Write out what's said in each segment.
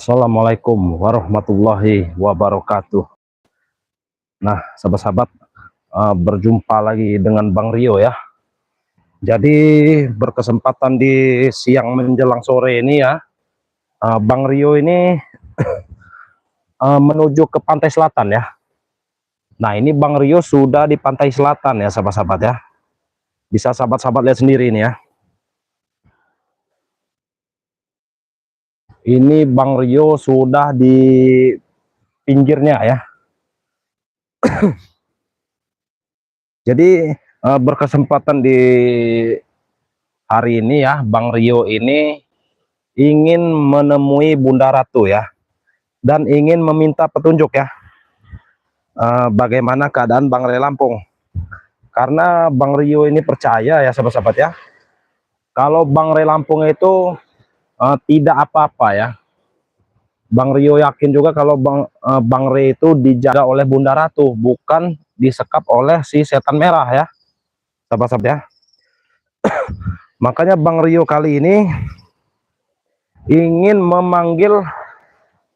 Assalamualaikum warahmatullahi wabarakatuh. Nah, sahabat-sahabat, berjumpa lagi dengan Bang Rio ya. Jadi berkesempatan di siang menjelang sore ini ya, Bang Rio ini menuju ke pantai selatan ya. Nah, ini Bang Rio sudah di pantai selatan ya, sahabat-sahabat ya. Bisa sahabat-sahabat lihat sendiri ini ya. Ini Bang Rio sudah di pinggirnya ya. Jadi berkesempatan di hari ini ya, Bang Rio ini ingin menemui Bunda Ratu ya, dan ingin meminta petunjuk ya, bagaimana keadaan Bang Ray Lampung. Karena Bang Rio ini percaya ya sahabat-sahabat ya, kalau Bang Ray Lampung itu tidak apa-apa ya. Bang Rio yakin juga kalau Bang Ray itu dijaga oleh Bunda Ratu, bukan disekap oleh si setan merah ya, sahabat-sahabat ya. Makanya Bang Rio kali ini ingin memanggil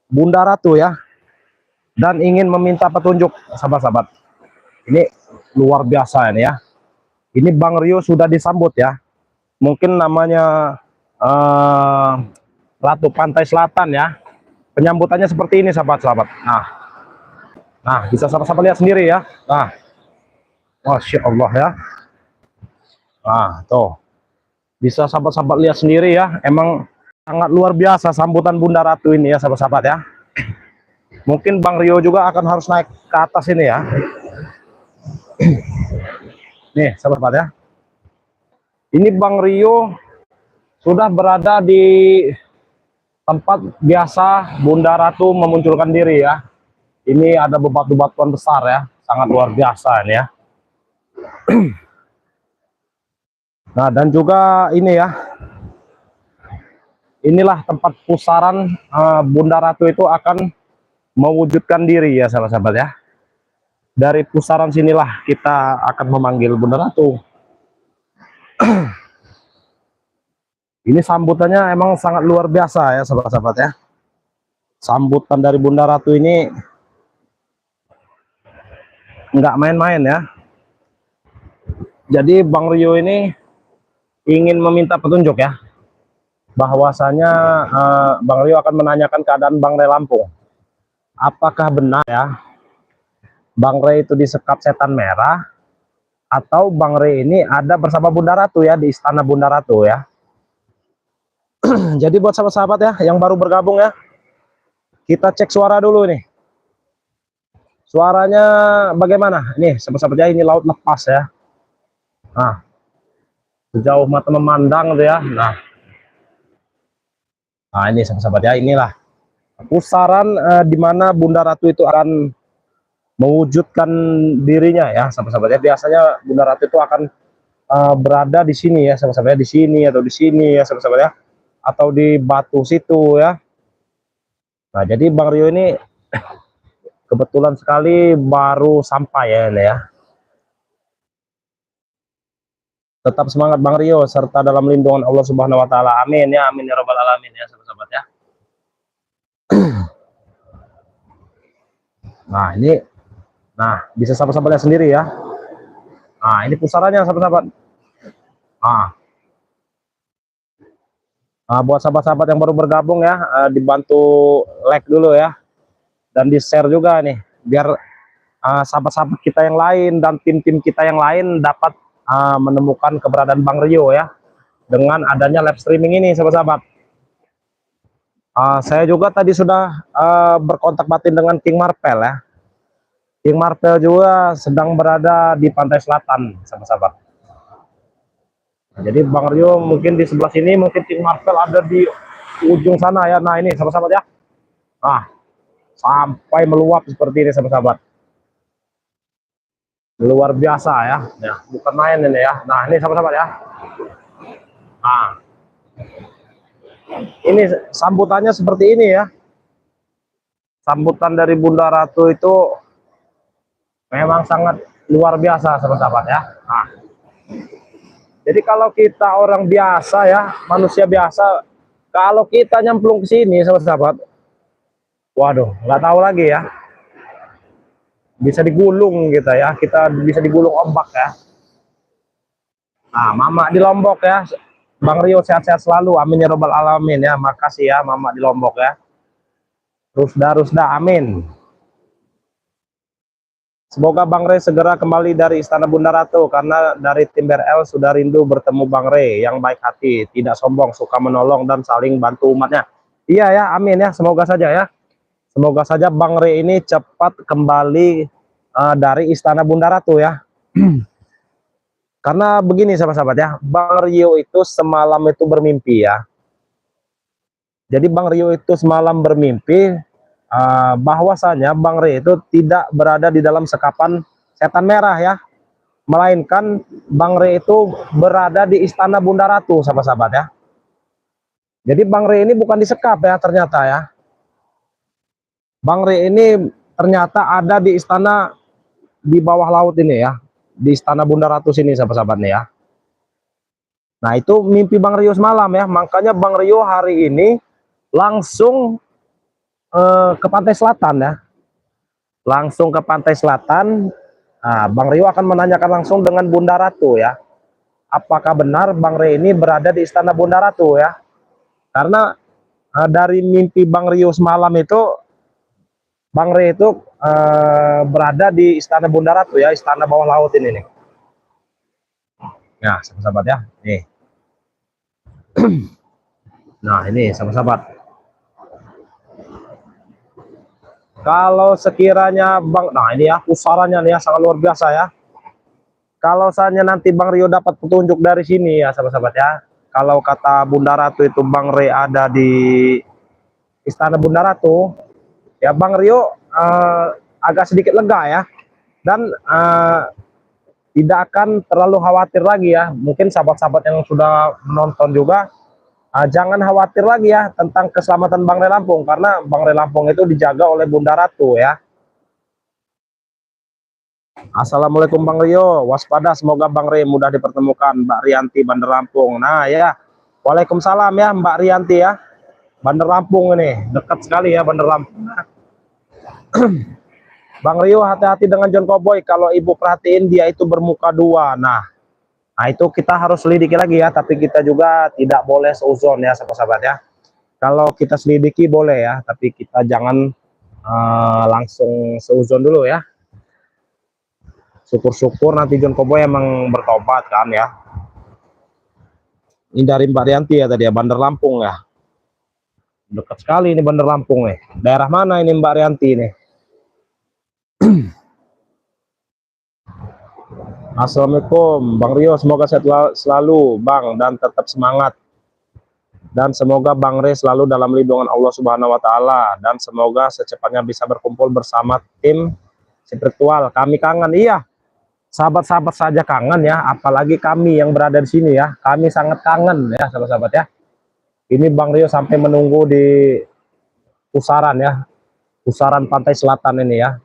Bunda Ratu ya, dan ingin meminta petunjuk sahabat-sahabat. Ini luar biasa ini ya. Ini Bang Rio sudah disambut ya. Mungkin namanya Ratu Pantai Selatan ya. Penyambutannya seperti ini sahabat-sahabat. Nah, bisa sahabat-sahabat lihat sendiri ya. Nah, Masya Allah ya. Nah, tuh. Bisa sahabat-sahabat lihat sendiri ya. Emang sangat luar biasa sambutan Bunda Ratu ini ya sahabat-sahabat ya. Mungkin Bang Rio juga akan harus naik ke atas ini ya. Nih sahabat ya, ini Bang Rio sudah berada di tempat biasa Bunda Ratu memunculkan diri ya. Ini ada bebatuan besar ya, sangat luar biasa ini ya. Nah, dan juga ini ya, inilah tempat pusaran Bunda Ratu itu akan mewujudkan diri ya sahabat-sahabat ya. Dari pusaran sinilah kita akan memanggil Bunda Ratu. Ini sambutannya emang sangat luar biasa ya sahabat-sahabat ya. Sambutan dari Bunda Ratu ini nggak main-main ya. Jadi Bang Rio ini ingin meminta petunjuk ya, bahwasanya Bang Rio akan menanyakan keadaan Bang Ray Lampung. Apakah benar ya Bang Ray itu disekap setan merah, atau Bang Ray ini ada bersama Bunda Ratu ya di istana Bunda Ratu ya. Jadi buat sahabat-sahabat ya yang baru bergabung ya, kita cek suara dulu nih. Suaranya bagaimana? Nih sahabat-sahabat ya, ini laut lepas ya. Nah, sejauh mata memandang tuh ya. Nah ini sahabat-sahabat ya, inilah pusaran di mana Bunda Ratu itu akan mewujudkan dirinya ya sahabat-sahabat ya. Biasanya Bunda Ratu itu akan berada di sini ya sahabat-sahabat ya, di sini atau di sini ya sahabat-sahabat ya, atau di batu situ ya. Nah, jadi Bang Rio ini kebetulan sekali baru sampai ya ini ya. Tetap semangat Bang Rio, serta dalam lindungan Allah Subhanahu wa taala. Amin ya, amin ya rabbal alamin ya sahabat-sahabat ya. Nah, ini bisa sahabat-sahabat lihat sendiri ya. Nah, ini pusarannya sahabat-sahabat. Buat sahabat-sahabat yang baru bergabung ya, dibantu like dulu ya, dan di share juga nih, biar sahabat-sahabat kita yang lain dan tim-tim kita yang lain dapat menemukan keberadaan Bang Rio ya, dengan adanya live streaming ini sahabat-sahabat. Saya juga tadi sudah berkontak batin dengan King Marvel ya. King Marvel juga sedang berada di pantai selatan sahabat-sahabat. Nah, jadi Bang Rio mungkin di sebelah sini, mungkin King Marvel ada di ujung sana ya. Nah ini sahabat-sahabat ya, sampai meluap seperti ini sahabat-sahabat. Luar biasa ya, bukan main ini ya. Nah ini sahabat-sahabat ya. Ini sambutannya seperti ini ya. Sambutan dari Bunda Ratu itu memang sangat luar biasa sahabat-sahabat ya. Jadi kalau kita orang biasa ya, manusia biasa, kalau kita nyemplung ke sini sahabat-sahabat, Waduh, nggak tahu lagi ya. Bisa digulung kita ya, kita bisa digulung ombak ya. Nah, Mama di Lombok ya, Bang Rio sehat-sehat selalu, amin ya robbal alamin ya. Makasih ya Mama di Lombok ya. Rusda Rusda, amin. Semoga Bang Rey segera kembali dari Istana Bunda Ratu, karena dari tim BRL sudah rindu bertemu Bang Rey yang baik hati, tidak sombong, suka menolong dan saling bantu umatnya. Iya ya, amin ya, semoga saja ya. Semoga saja Bang Rey ini cepat kembali dari Istana Bunda Ratu ya. Karena begini sahabat-sahabat ya, Bang Rio itu semalam itu bermimpi ya. Jadi Bang Rio itu semalam bermimpi bahwasanya Bang Rio itu tidak berada di dalam sekapan setan merah ya. Melainkan Bang Rio itu berada di Istana Bunda Ratu sahabat-sahabat ya. Jadi Bang Rio ini bukan disekap ya ternyata ya. Bang Rio ini ternyata ada di istana di bawah laut ini ya. Di Istana Bunda Ratu sini sahabat-sahabat nih ya. Nah itu mimpi Bang Rio semalam ya, makanya Bang Rio hari ini langsung ke pantai selatan ya, langsung ke pantai selatan. Nah, Bang Rio akan menanyakan langsung dengan Bunda Ratu ya, apakah benar Bang Rio ini berada di Istana Bunda Ratu ya, karena dari mimpi Bang Rio semalam itu, Bang Rio itu berada di Istana Bunda Ratu ya, istana bawah laut ini nih. Nah, sahabat-sahabat ya, nih. Nah, ini sahabat-sahabat. Kalau sekiranya Bang, nah ini ya pusarannya nih ya sangat luar biasa ya. Kalau saatnya nanti Bang Rio dapat petunjuk dari sini ya sahabat-sahabat ya. Kalau kata Bunda Ratu itu Bang Rio ada di Istana Bunda Ratu, ya Bang Rio agak sedikit lega ya. Dan tidak akan terlalu khawatir lagi ya. Mungkin sahabat-sahabat yang sudah menonton juga jangan khawatir lagi ya tentang keselamatan Bang Rio Lampung, karena Bang Rio Lampung itu dijaga oleh Bunda Ratu ya. Assalamualaikum Bang Rio, waspada semoga Bang Rio mudah dipertemukan Mbak Rianti Bandar Lampung. Nah ya, Waalaikumsalam ya Mbak Rianti ya, Bandar Lampung ini, dekat sekali ya Bandar Lampung. Bang Rio hati-hati dengan John Cowboy, kalau ibu perhatiin dia itu bermuka dua. Nah itu kita harus selidiki lagi ya, tapi kita juga tidak boleh seuzon ya sahabat-sahabat ya. Kalau kita selidiki boleh ya, tapi kita jangan langsung seuzon dulu ya. Syukur-syukur nanti John Cowboy emang bertobat kan ya. Ini dari Mbak Rianti ya tadi ya, Bandar Lampung ya. Dekat sekali ini Bandar Lampung nih. Daerah mana ini Mbak Rianti nih? Assalamualaikum Bang Rio, semoga sehat selalu Bang dan tetap semangat. Dan semoga Bang Rio selalu dalam lindungan Allah Subhanahu wa taala, dan semoga secepatnya bisa berkumpul bersama tim spiritual. Kami kangen. Iya. Sahabat-sahabat saja kangen ya, apalagi kami yang berada di sini ya. Kami sangat kangen ya sahabat-sahabat ya. Ini Bang Rio sampai menunggu di pusaran ya, pusaran pantai selatan ini ya.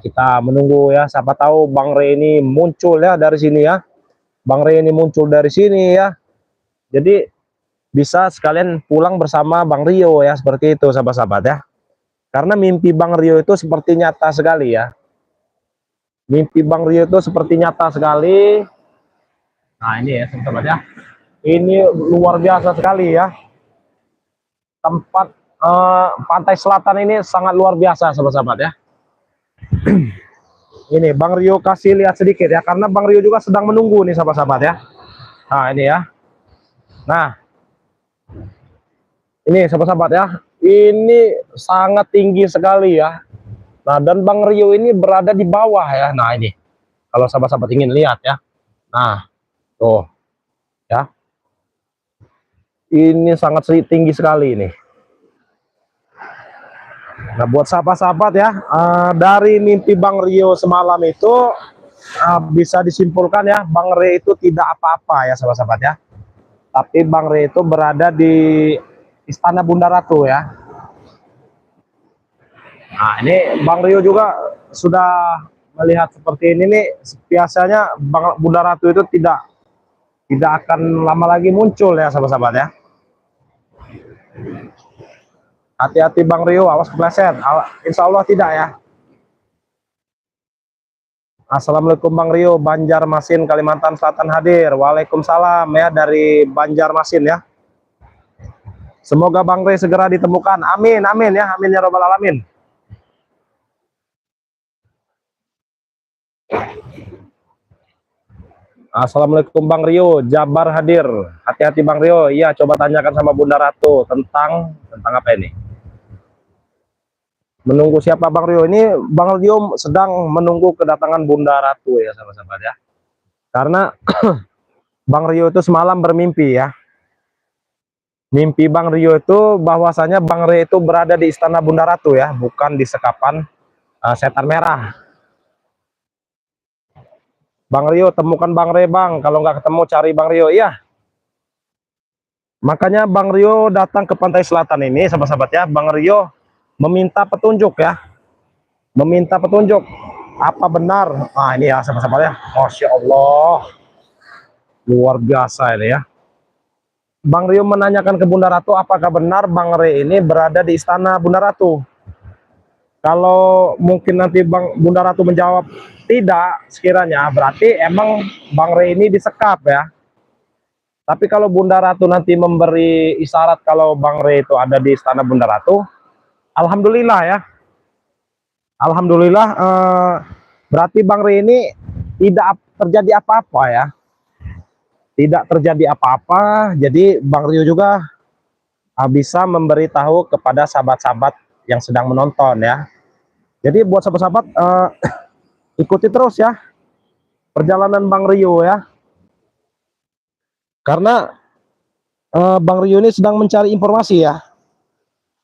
Kita menunggu ya, siapa tahu Bang Rio ini muncul ya dari sini ya. Bang Rio ini muncul dari sini ya. Jadi bisa sekalian pulang bersama Bang Rio ya, seperti itu sahabat-sahabat ya. Karena mimpi Bang Rio itu seperti nyata sekali ya. Mimpi Bang Rio itu seperti nyata sekali. Nah ini ya sahabat ya, ini luar biasa sekali ya. Tempat pantai selatan ini sangat luar biasa sahabat-sahabat ya. Ini Bang Rio kasih lihat sedikit ya, karena Bang Rio juga sedang menunggu nih sahabat-sahabat ya. Nah ini ya. Nah ini sahabat-sahabat ya, ini sangat tinggi sekali ya. Nah dan Bang Rio ini berada di bawah ya. Nah ini kalau sahabat-sahabat ingin lihat ya. Nah tuh ya, ini sangat tinggi sekali ini. Nah buat sahabat-sahabat ya, dari mimpi Bang Rio semalam itu bisa disimpulkan ya, Bang Rio itu tidak apa-apa ya sahabat-sahabat ya. Tapi Bang Rio itu berada di Istana Bunda Ratu ya. Nah ini Bang Rio juga sudah melihat seperti ini nih. Biasanya Bunda Ratu itu tidak akan lama lagi muncul ya sahabat-sahabat ya. Hati-hati Bang Rio, awas kepleset. Insya Allah tidak ya. Assalamualaikum Bang Rio, Banjarmasin, Kalimantan Selatan hadir. Waalaikumsalam ya dari Banjarmasin ya. Semoga Bang Rio segera ditemukan. Amin, amin ya, amin ya robbal alamin. Assalamualaikum Bang Rio, Jabar hadir. Hati-hati Bang Rio. Iya, coba tanyakan sama Bunda Ratu tentang apa ini? Menunggu siapa Bang Rio? Ini Bang Rio sedang menunggu kedatangan Bunda Ratu ya sahabat-sahabat ya. Karena Bang Rio itu semalam bermimpi ya. Mimpi Bang Rio itu bahwasanya Bang Rio itu berada di istana Bunda Ratu ya, bukan di sekapan setan merah. Bang Rio, temukan Bang Rio Bang. Kalau nggak ketemu cari Bang Rio ya. Makanya Bang Rio datang ke pantai selatan ini sahabat-sahabat ya. Bang Rio meminta petunjuk ya. Meminta petunjuk. Apa benar? Ah ini ya sahabat-sahabat ya. Masya Allah. Luar biasa ini ya. Bang Rio menanyakan ke Bunda Ratu apakah benar Bang Rio ini berada di istana Bunda Ratu. Kalau mungkin nanti Bunda Ratu menjawab tidak sekiranya, berarti emang Bang Rio ini disekap ya. Tapi kalau Bunda Ratu nanti memberi isyarat kalau Bang Rio itu ada di istana Bunda Ratu, alhamdulillah ya. Alhamdulillah berarti Bang Rio ini tidak terjadi apa-apa ya. Tidak terjadi apa-apa, jadi Bang Rio juga bisa memberitahu kepada sahabat-sahabat yang sedang menonton ya. Jadi buat sahabat-sahabat ikuti terus ya perjalanan Bang Rio ya. Karena Bang Rio ini sedang mencari informasi ya.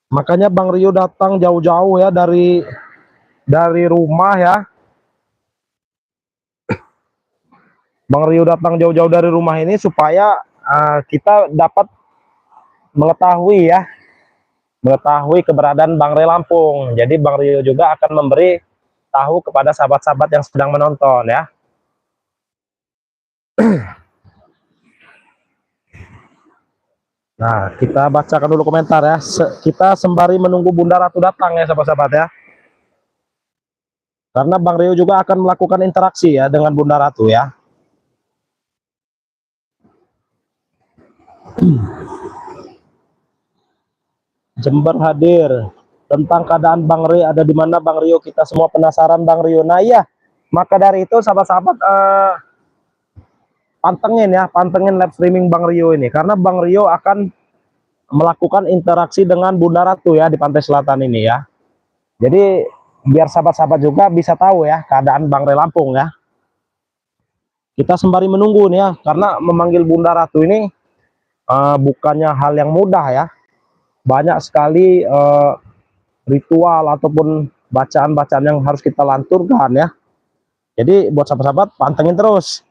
Makanya Bang Rio datang jauh-jauh ya dari rumah ya. Bang Rio datang jauh-jauh dari rumah ini supaya kita dapat mengetahui ya, mengetahui keberadaan Bang Rio Lampung. Jadi Bang Rio juga akan memberi tahu kepada sahabat-sahabat yang sedang menonton ya. Nah, kita bacakan dulu komentar ya. Kita sembari menunggu Bunda Ratu datang ya sahabat-sahabat ya. Karena Bang Rio juga akan melakukan interaksi ya dengan Bunda Ratu ya. Jember hadir. Tentang keadaan Bang Rio ada di mana Bang Rio, kita semua penasaran Bang Rio. Nah iya, maka dari itu sahabat-sahabat pantengin live streaming Bang Rio ini. Karena Bang Rio akan melakukan interaksi dengan Bunda Ratu ya di pantai selatan ini ya. Jadi biar sahabat-sahabat juga bisa tahu ya keadaan Bang Rio Lampung ya. Kita sembari menunggu nih ya, karena memanggil Bunda Ratu ini bukannya hal yang mudah ya. Banyak sekali ritual ataupun bacaan-bacaan yang harus kita lanturkan ya. Jadi buat sahabat-sahabat pantengin terus.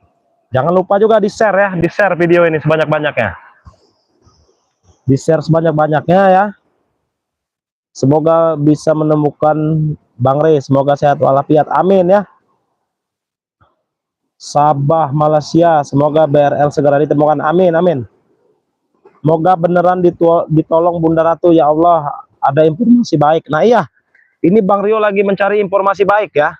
Jangan lupa juga di-share ya, di-share video ini sebanyak-banyaknya. Di-share sebanyak-banyaknya ya. Semoga bisa menemukan Bang Rio, semoga sehat walafiat. Amin ya. Sabah Malaysia, semoga BRL segera ditemukan. Amin, amin. Semoga beneran ditolong Bunda Ratu ya Allah, ada informasi baik. Nah iya, ini Bang Rio lagi mencari informasi baik ya.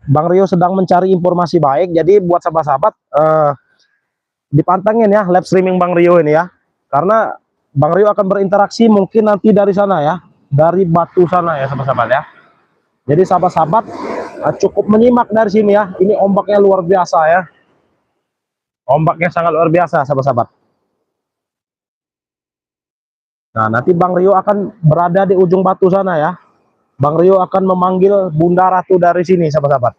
Bang Rio sedang mencari informasi baik, jadi buat sahabat-sahabat dipantengin ya live streaming Bang Rio ini ya. Karena Bang Rio akan berinteraksi mungkin nanti dari sana ya, dari batu sana ya sahabat-sahabat ya. Jadi sahabat-sahabat cukup menyimak dari sini ya. Ini ombaknya luar biasa ya. Ombaknya sangat luar biasa sahabat-sahabat. Nah, nanti Bang Rio akan berada di ujung batu sana ya. Bang Rio akan memanggil Bunda Ratu dari sini, sahabat-sahabat.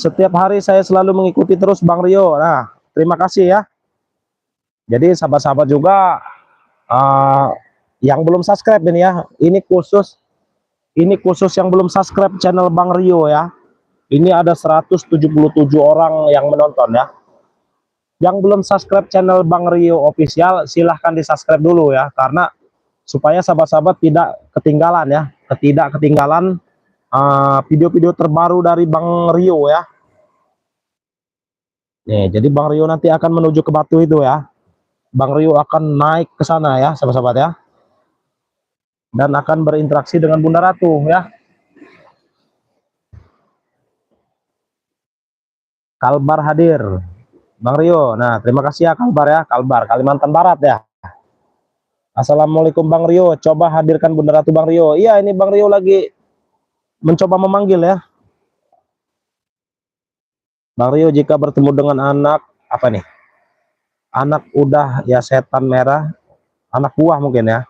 Setiap hari saya selalu mengikuti terus Bang Rio. Nah, terima kasih ya. Jadi sahabat-sahabat juga yang belum subscribe ini ya. Ini khusus yang belum subscribe channel Bang Rio ya. Ini ada 177 orang yang menonton ya. Yang belum subscribe channel Bang Rio official, silahkan di subscribe dulu ya, karena supaya sahabat-sahabat tidak ketinggalan ya, ketinggalan video-video terbaru dari Bang Rio ya. Nih, jadi Bang Rio nanti akan menuju ke batu itu ya. Bang Rio akan naik ke sana ya, sahabat-sahabat ya, dan akan berinteraksi dengan Bunda Ratu ya. Kalbar hadir, Bang Rio. Nah, terima kasih ya Kalbar ya, Kalbar Kalimantan Barat ya. Assalamualaikum Bang Rio, coba hadirkan Bunda Ratu Bang Rio. Iya, ini Bang Rio lagi mencoba memanggil ya. Bang Rio jika bertemu dengan anak apa nih? Anak udah ya setan merah, anak buah mungkin ya.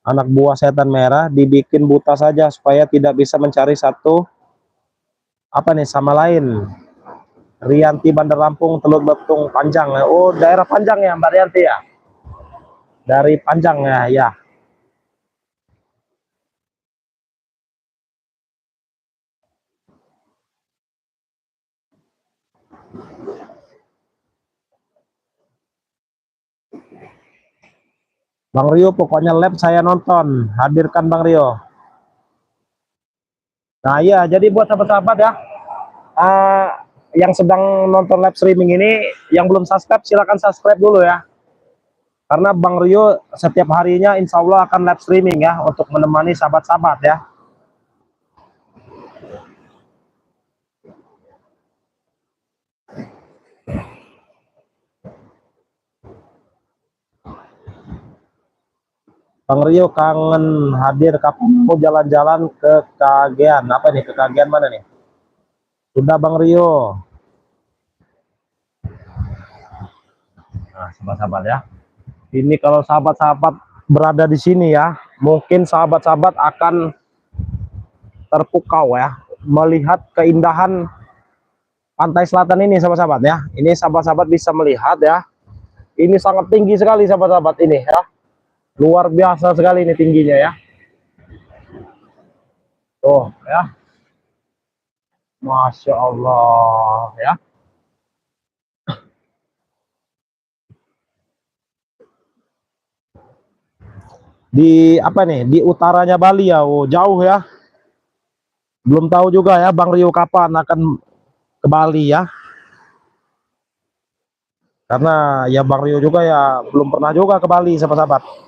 Anak buah setan merah dibikin buta saja supaya tidak bisa mencari satu apa nih sama lain. Rianti Bandar Lampung Teluk Betung Panjang. Oh, daerah Panjang ya Mbak Rianti ya. Dari Panjang ya, ya. Bang Rio pokoknya lab saya nonton. Hadirkan Bang Rio. Nah, iya, jadi buat sahabat-sahabat ya, uh, yang sedang nonton live streaming ini, yang belum subscribe silahkan subscribe dulu ya. Karena Bang Rio setiap harinya insya Allah akan live streaming ya, untuk menemani sahabat-sahabat ya. Bang Rio kangen hadir kapan mau jalan-jalan ke Kagean. Apa nih, ke Kagean mana nih? Sudah Bang Rio. Nah, sahabat-sahabat ya. Ini kalau sahabat-sahabat berada di sini ya, mungkin sahabat-sahabat akan terpukau ya, melihat keindahan pantai selatan ini sahabat-sahabat ya. Ini sahabat-sahabat bisa melihat ya. Ini sangat tinggi sekali sahabat-sahabat ini ya. Luar biasa sekali ini tingginya ya. Tuh ya. Masya Allah ya. Di apa nih, di utaranya Bali ya. Oh, jauh ya. Belum tahu juga ya Bang Rio kapan akan ke Bali ya. Karena ya Bang Rio juga ya belum pernah juga ke Bali sahabat-sahabat.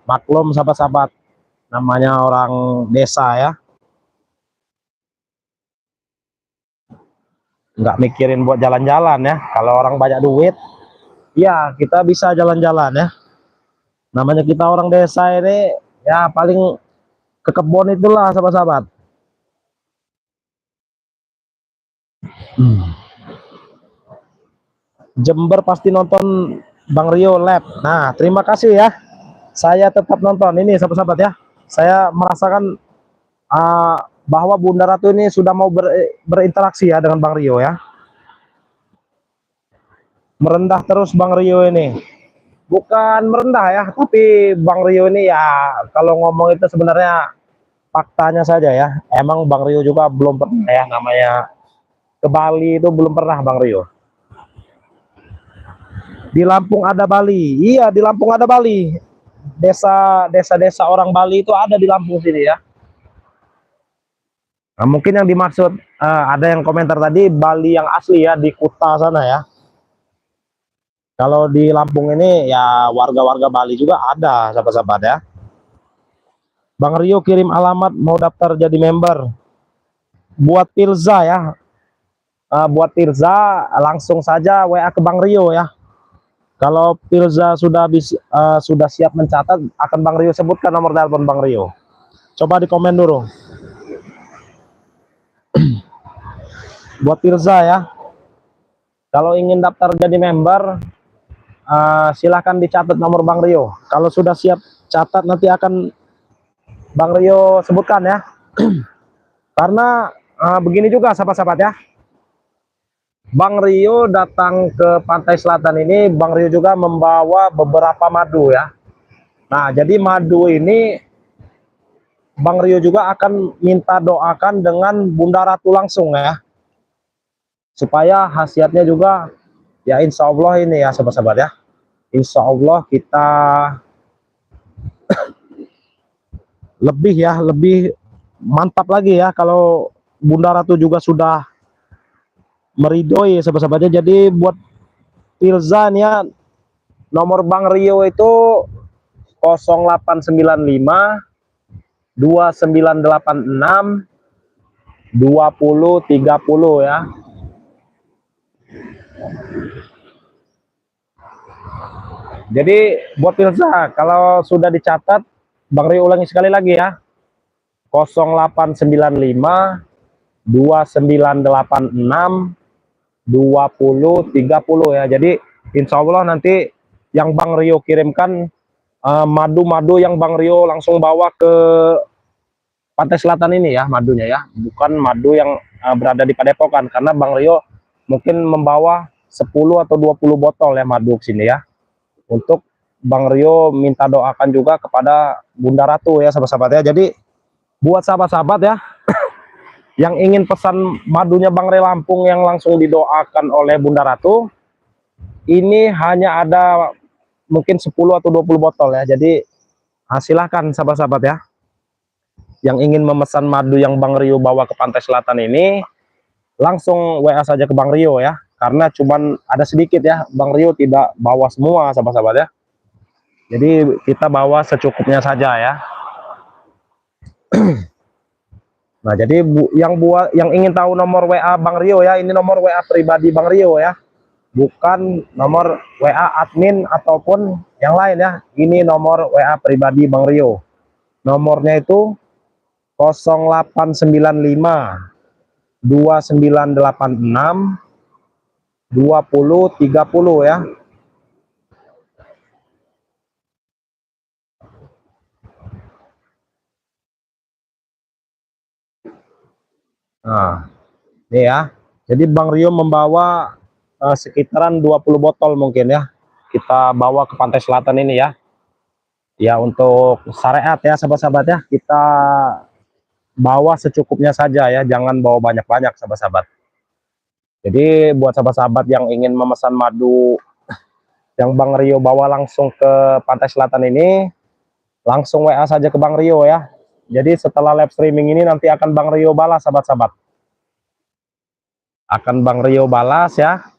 Maklum sahabat-sahabat, namanya orang desa ya. Nggak mikirin buat jalan-jalan ya. Kalau orang banyak duit, ya kita bisa jalan-jalan ya. Namanya kita orang desa ini ya paling ke kebun itulah sahabat-sahabat. Jember pasti nonton Bang Rio Lab. Nah, terima kasih ya. Saya tetap nonton ini sahabat-sahabat ya. Saya merasakan bahwa Bunda Ratu ini sudah mau berinteraksi ya dengan Bang Rio ya. Merendah terus Bang Rio ini. Bukan merendah ya, tapi Bang Rio ini ya kalau ngomong itu sebenarnya faktanya saja ya. Emang Bang Rio juga belum pernah ya, namanya ke Bali itu belum pernah Bang Rio. Di Lampung ada Bali. Iya, di Lampung ada Bali. Desa-desa orang Bali itu ada di Lampung sini ya. Nah, mungkin yang dimaksud ada yang komentar tadi Bali yang asli ya, di Kuta sana ya. Kalau di Lampung ini ya warga-warga Bali juga ada sahabat-sahabat ya. Bang Rio kirim alamat mau daftar jadi member. Buat Tirza ya. Buat Tirza langsung saja WA ke Bang Rio ya. Kalau Tirza sudah siap mencatat, akan Bang Rio sebutkan nomor telepon Bang Rio. Coba di komen dulu. Buat Tirza ya. Kalau ingin daftar jadi member, silahkan dicatat nomor Bang Rio. Kalau sudah siap catat, nanti akan Bang Rio sebutkan ya. Karena begini juga sahabat-sahabat ya. Bang Rio datang ke pantai selatan ini, Bang Rio juga membawa beberapa madu ya. Nah, jadi madu ini Bang Rio juga akan minta doakan dengan Bunda Ratu langsung ya. Supaya khasiatnya juga ya insya Allah ini ya sahabat-sahabat ya. Insya Allah kita lebih mantap lagi ya kalau Bunda Ratu juga sudah meridoi sahabat-sahabatnya. Jadi buat Tirza ya, nomor Bang Rio itu 0895 2986 2030 ya. Jadi buat pemirsa, kalau sudah dicatat, Bang Rio ulangi sekali lagi ya. 0895 2986 2030 ya. Jadi insya Allah nanti yang Bang Rio kirimkan madu-madu yang Bang Rio langsung bawa ke Pantai Selatan ini ya, madunya ya, bukan madu yang berada di Padepokan, karena Bang Rio mungkin membawa 10 atau 20 botol ya madu ke sini ya. Untuk Bang Rio minta doakan juga kepada Bunda Ratu ya sahabat-sahabat ya. Jadi buat sahabat-sahabat ya yang ingin pesan madunya Bang Rio Lampung yang langsung didoakan oleh Bunda Ratu, ini hanya ada mungkin 10 atau 20 botol ya. Jadi silahkan sahabat-sahabat ya yang ingin memesan madu yang Bang Rio bawa ke Pantai Selatan ini, langsung WA saja ke Bang Rio ya, karena cuman ada sedikit ya, Bang Rio tidak bawa semua sahabat-sahabat ya. Jadi kita bawa secukupnya saja ya. Nah, jadi yang ingin tahu nomor WA Bang Rio ya, ini nomor WA pribadi Bang Rio ya, bukan nomor WA admin ataupun yang lain ya. Ini nomor WA pribadi Bang Rio. Nomornya itu 0895 2986 2030 ya. Nah, ini ya. Jadi Bang Rio membawa sekitaran 20 botol mungkin ya. Kita bawa ke Pantai Selatan ini ya. Ya untuk syariat ya sahabat-sahabat ya. Kita bawa secukupnya saja ya, jangan bawa banyak-banyak sahabat-sahabat. Jadi buat sahabat-sahabat yang ingin memesan madu yang Bang Rio bawa langsung ke Pantai Selatan ini, langsung WA saja ke Bang Rio ya. Jadi setelah live streaming ini nanti akan Bang Rio balas sahabat-sahabat. Akan Bang Rio balas ya.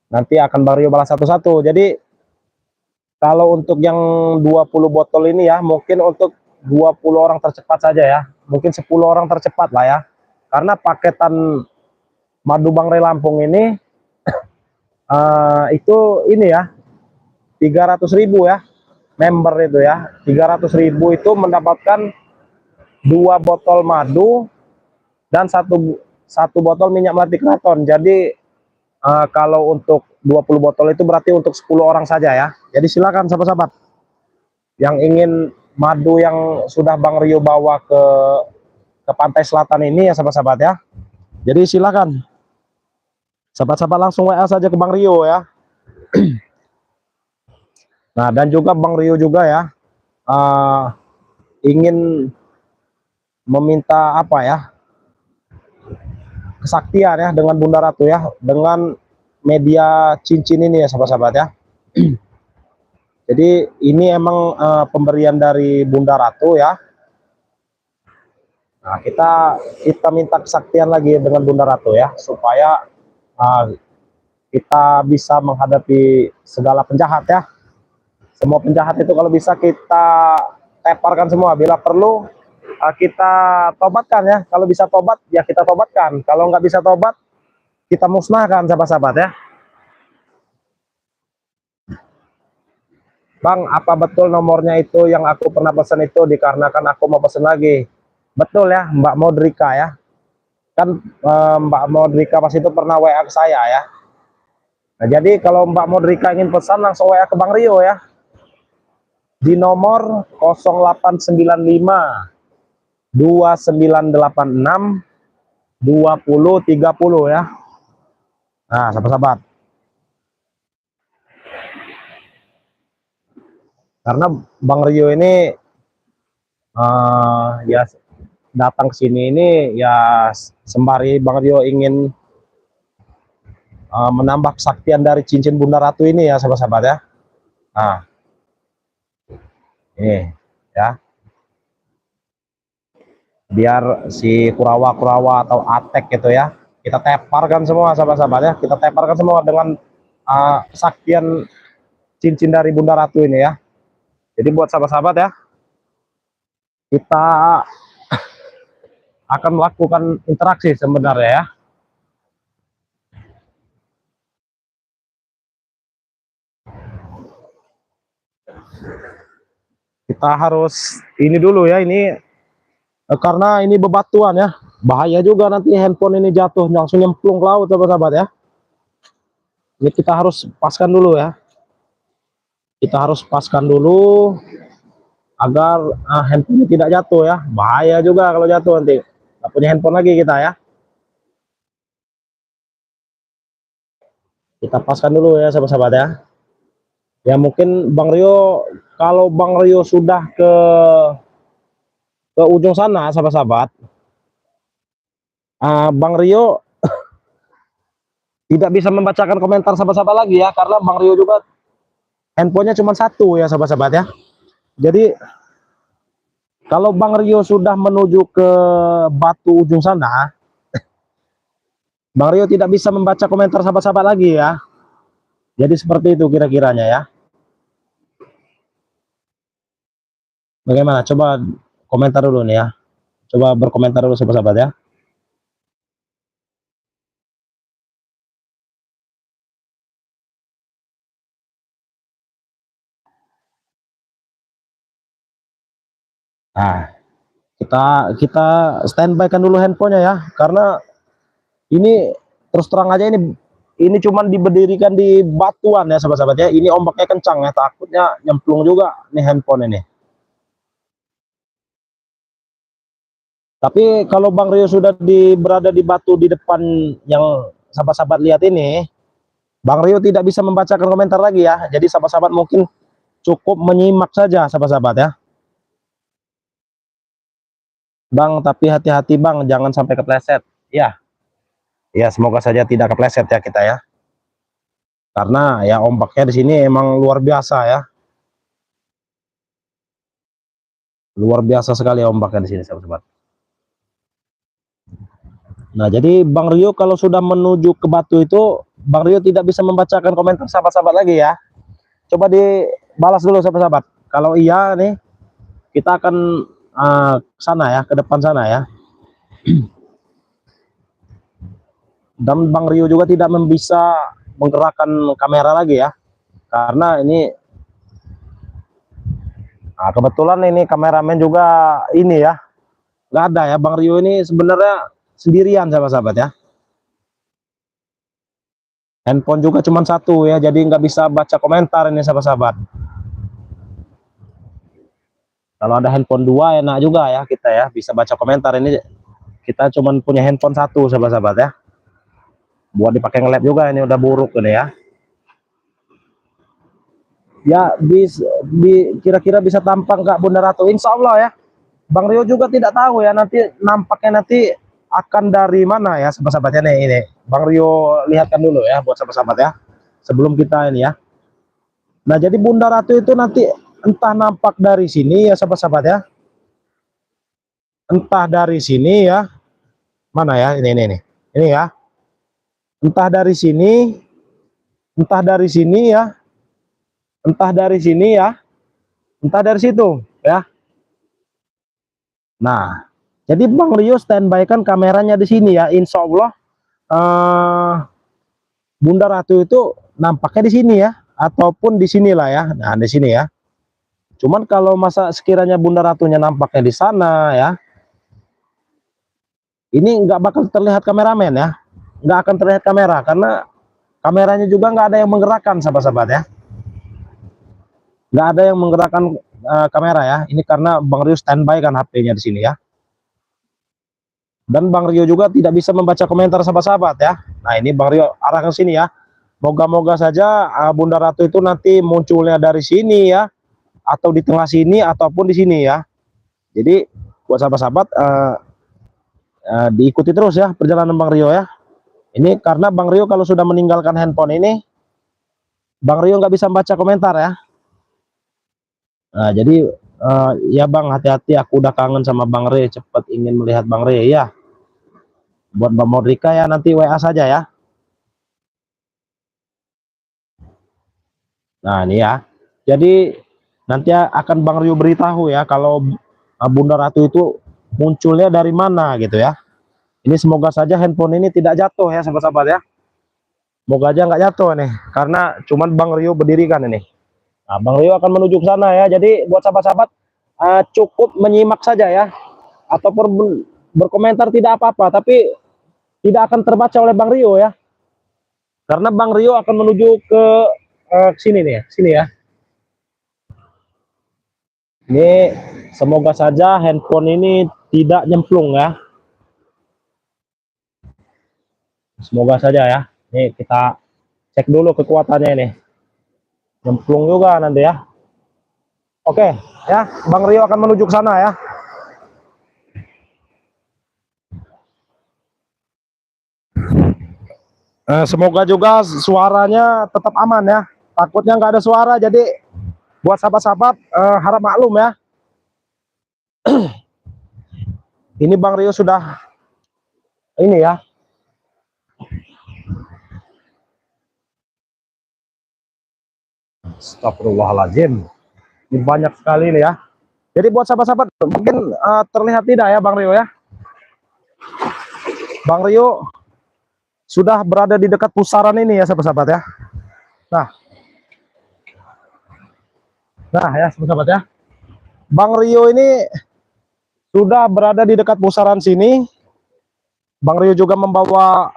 Nanti akan Bang Rio balas satu-satu. Jadi kalau untuk yang 20 botol ini ya, mungkin untuk 20 orang tercepat saja ya. Mungkin 10 orang tercepat lah ya. Karena paketan madu Bang Rio Lampung ini itu ini ya 300.000 ya member itu ya. 300.000 itu mendapatkan 2 botol madu dan satu botol minyak melati keraton. Jadi kalau untuk 20 botol itu berarti untuk 10 orang saja ya. Jadi silakan sahabat-sahabat yang ingin madu yang sudah Bang Rio bawa ke Pantai Selatan ini ya sahabat-sahabat ya. Jadi silakan sahabat-sahabat langsung WA saja ke Bang Rio ya. Nah, dan juga Bang Rio juga ya ingin meminta apa ya, kesaktian ya dengan Bunda Ratu ya, dengan media cincin ini ya sahabat-sahabat ya. Jadi ini emang pemberian dari Bunda Ratu ya. Nah, kita minta kesaktian lagi dengan Bunda Ratu ya, supaya kita bisa menghadapi segala penjahat ya. Semua penjahat itu kalau bisa kita teparkan semua. Bila perlu kita tobatkan ya. Kalau bisa tobat ya kita tobatkan. Kalau nggak bisa tobat kita musnahkan sahabat-sahabat ya. Bang, apa betul nomornya itu yang aku pernah pesan itu dikarenakan aku mau pesan lagi? Betul ya, Mbak Modrika ya. Kan Mbak Modrika pas itu pernah WA ke saya ya. Nah, jadi kalau Mbak Modrika ingin pesan langsung WA ke Bang Rio ya. Di nomor 0895 2986 2030 ya. Nah, sahabat-sahabat. Karena Bang Rio ini ya datang ke sini ini ya sembari Bang Rio ingin menambah kesaktian dari cincin Bunda Ratu ini ya sahabat-sahabat ya. Nah, ini ya. Biar si kurawa-kurawa atau atek gitu ya, kita teparkan semua sahabat-sahabat ya. Kita teparkan semua dengan kesaktian cincin dari Bunda Ratu ini ya. Jadi buat sahabat-sahabat ya, kita akan melakukan interaksi sebenarnya ya. Kita harus ini dulu ya, ini karena ini bebatuan ya, bahaya juga nanti handphone ini jatuh langsung nyemplung ke laut sahabat-sahabat ya. Ini kita harus paskan dulu ya, kita harus paskan dulu agar handphone ini tidak jatuh ya. Bahaya juga kalau jatuh nanti nggak punya handphone lagi kita ya. Kita paskan dulu ya sahabat-sahabat ya. Ya mungkin Bang Rio, kalau Bang Rio sudah ke ujung sana sahabat-sahabat, Bang Rio tidak bisa membacakan komentar sahabat-sahabat lagi ya, karena Bang Rio juga handphonenya cuma satu ya sahabat-sahabat ya. Jadi kalau Bang Rio sudah menuju ke batu ujung sana, Bang Rio tidak bisa membaca komentar sahabat-sahabat lagi ya. Jadi seperti itu kira-kiranya ya. Bagaimana? Coba komentar dulu nih ya. Coba berkomentar dulu sahabat-sahabat ya. Nah, kita standby kan dulu handphonenya ya, karena ini terus terang aja ini cuman diberdirikan di batuan ya sahabat-sahabat ya. Ini ombaknya kencang ya, takutnya nyemplung juga nih handphone ini. Tapi kalau Bang Rio sudah berada di batu di depan yang sahabat-sahabat lihat ini, Bang Rio tidak bisa membacakan komentar lagi ya. Jadi sahabat-sahabat mungkin cukup menyimak saja sahabat-sahabat ya. Bang, tapi hati-hati Bang, jangan sampai kepleset. Ya, ya semoga saja tidak kepleset ya kita ya. Karena ya ombaknya di sini emang luar biasa ya. Luar biasa sekali ombaknya di sini sahabat-sahabat. Nah, jadi Bang Rio kalau sudah menuju ke batu itu, Bang Rio tidak bisa membacakan komentar sahabat-sahabat lagi ya. Coba dibalas dulu sahabat-sahabat. Kalau iya nih, kita akan ke sana ya, ke depan sana ya. Dan Bang Rio juga tidak bisa menggerakkan kamera lagi ya, karena ini kebetulan ini kameramen juga ini ya, nggak ada ya. Bang Rio ini sebenarnya sendirian sahabat-sahabat ya. Handphone juga cuma satu ya, jadi nggak bisa baca komentar ini sahabat-sahabat. Kalau ada handphone dua enak juga ya kita ya, bisa baca komentar. Ini kita cuma punya handphone satu sahabat-sahabat ya. Buat dipakai nge-lab juga ini udah buruk ini ya. Ya kira-kira bisa tampang nggak Bunda Ratu? Insya Allah ya. Bang Rio juga tidak tahu ya nanti nampaknya nanti akan dari mana ya sahabat-sahabatnya nih ini. Bang Rio lihatkan dulu ya buat sahabat-sahabat ya. Sebelum kita ini ya. Nah, jadi Bunda Ratu itu nanti entah nampak dari sini ya sahabat-sahabat ya. Entah dari sini ya. Mana ya? Ini. Ini ya. Entah dari sini, entah dari sini ya. Entah dari sini ya. Entah dari situ ya. Nah, jadi Bang Rio standby kan kameranya di sini ya. Insya Allah Bunda Ratu itu nampaknya di sini ya, ataupun di sinilah ya. Nah, di sini ya. Cuman kalau masa sekiranya Bunda Ratunya nampaknya di sana ya, ini nggak bakal terlihat kameramen ya, nggak akan terlihat kamera karena kameranya juga nggak ada yang menggerakkan sahabat-sahabat ya, nggak ada yang menggerakkan kamera ya. Ini karena Bang Rio standby kan HP-nya di sini ya. Dan Bang Rio juga tidak bisa membaca komentar sahabat-sahabat ya. Nah, ini Bang Rio arah ke sini ya. Moga-moga saja Bunda Ratu itu nanti munculnya dari sini ya, atau di tengah sini ataupun di sini ya. Jadi buat sahabat-sahabat diikuti terus ya perjalanan Bang Rio ya. Ini karena Bang Rio kalau sudah meninggalkan handphone ini, Bang Rio nggak bisa membaca komentar ya. Nah, jadi ya Bang, hati-hati, aku udah kangen sama Bang Rio, cepat ingin melihat Bang Rio ya. Buat Mbak Modrika ya nanti WA saja ya. Nah, ini ya. Jadi nanti akan Bang Rio beritahu ya kalau Bunda Ratu itu munculnya dari mana gitu ya. Ini semoga saja handphone ini tidak jatuh ya sahabat-sahabat ya. Semoga aja nggak jatuh nih, karena cuman Bang Rio berdirikan ini. Nah, Bang Rio akan menuju ke sana ya. Jadi buat sahabat-sahabat cukup menyimak saja ya, ataupun berkomentar tidak apa-apa, tapi tidak akan terbaca oleh Bang Rio ya. Karena Bang Rio akan menuju ke sini nih, sini ya. Ini semoga saja handphone ini tidak nyemplung ya. Semoga saja ya. Nih kita cek dulu kekuatannya ini. Nyemplung juga nanti ya. Oke, ya, Bang Rio akan menuju ke sana ya. Semoga juga suaranya tetap aman ya. Takutnya nggak ada suara, jadi buat sahabat-sahabat harap maklum ya. Ini Bang Rio sudah ini ya. Astagfirullahaladzim. Ini banyak sekali ini ya. Jadi buat sahabat-sahabat mungkin terlihat tidak ya Bang Rio ya. Bang Rio sudah berada di dekat pusaran ini ya sahabat-sahabat ya. Nah, ya sahabat-sahabat ya. Bang Rio ini sudah berada di dekat pusaran sini. Bang Rio juga membawa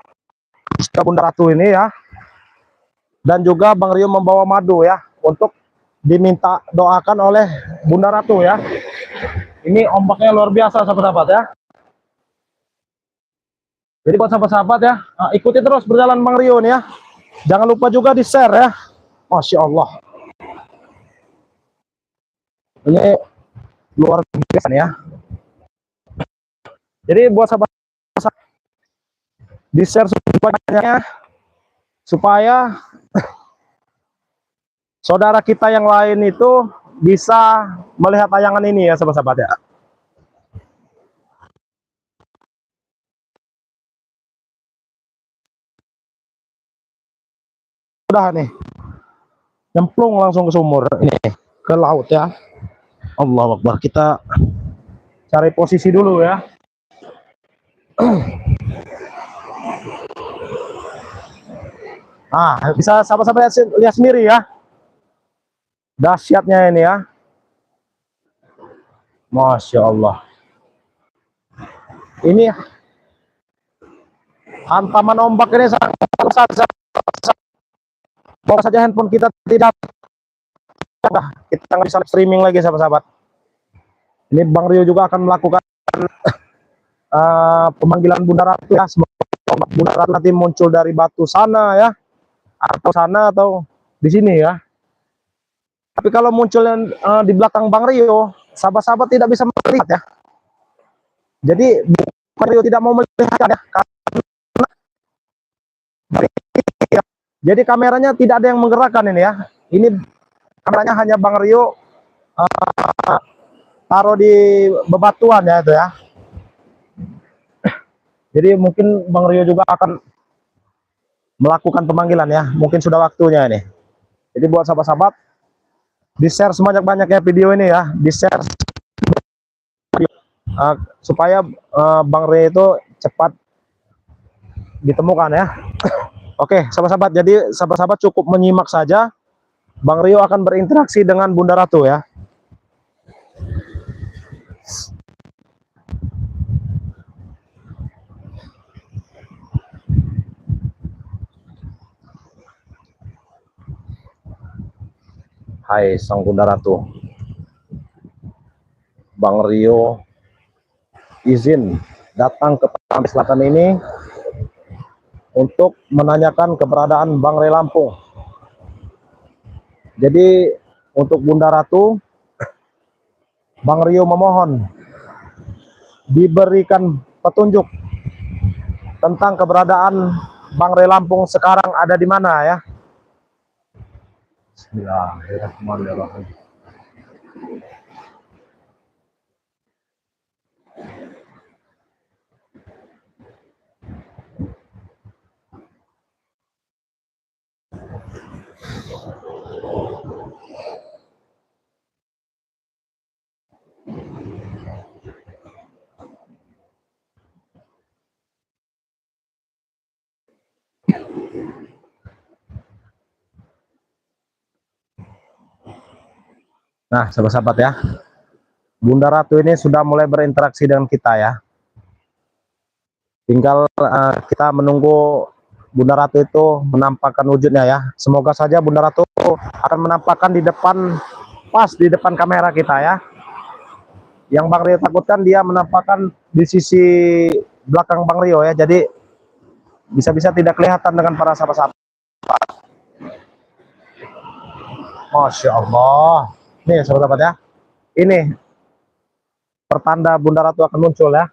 Bunda Ratu ini ya. Dan juga Bang Rio membawa madu ya untuk diminta doakan oleh Bunda Ratu ya. Ini ombaknya luar biasa sahabat-sahabat ya. Jadi buat sahabat-sahabat ya, ikuti terus berjalan Bang Rio nih ya. Jangan lupa juga di share ya. Masya Allah. Ini luar biasa ya. Jadi buat sahabat di share sebanyak-banyaknya supaya saudara kita yang lain itu bisa melihat tayangan ini ya sahabat-sahabat ya. Udah nih, nyemplung langsung ke sumur ini, ke laut ya. Allahu Akbar, kita cari posisi dulu ya. Nah, bisa sahabat-sahabat lihat sendiri ya. Dahsyatnya ini ya. Masya Allah. Ini hantaman ombak ini sangat besar. Mau saja handphone kita tidak, kita nggak bisa streaming lagi sahabat-sahabat. Ini Bang Rio juga akan melakukan pemanggilan Bunda Ratu ya. Semoga Bunda Ratu nanti muncul dari batu sana ya, atau sana atau di sini ya. Tapi kalau munculnya di belakang Bang Rio, sahabat-sahabat tidak bisa melihat ya. Jadi Bang Rio tidak mau melihat ya, jadi kameranya tidak ada yang menggerakkan ini ya. Ini kameranya hanya Bang Rio taruh di bebatuan ya itu ya. Jadi mungkin Bang Rio juga akan melakukan pemanggilan ya. Mungkin sudah waktunya ini. Jadi buat sahabat-sahabat, di-share sebanyak-banyaknya video ini ya. Di-share supaya Bang Rio itu cepat ditemukan ya. Oke, sahabat-sahabat. Jadi sahabat-sahabat cukup menyimak saja. Bang Rio akan berinteraksi dengan Bunda Ratu ya. Hai Sang Bunda Ratu. Bang Rio izin datang ke pantai selatan ini untuk menanyakan keberadaan Bang Ray Lampung. Jadi untuk Bunda Ratu, Bang Rio memohon diberikan petunjuk tentang keberadaan Bang Ray Lampung sekarang ada di mana ya. Bismillahirrahmanirrahim. Nah, sahabat-sahabat ya, Bunda Ratu ini sudah mulai berinteraksi dengan kita ya. Tinggal kita menunggu Bunda Ratu itu menampakkan wujudnya ya. Semoga saja Bunda Ratu akan menampakkan di depan, pas di depan kamera kita ya. Yang Bang Rio takutkan dia menampakkan di sisi belakang Bang Rio ya. Jadi bisa-bisa tidak kelihatan dengan para sahabat-sahabat. Masya Allah. Nih sahabat-sahabat ya. Ini pertanda Bunda Ratu akan muncul ya.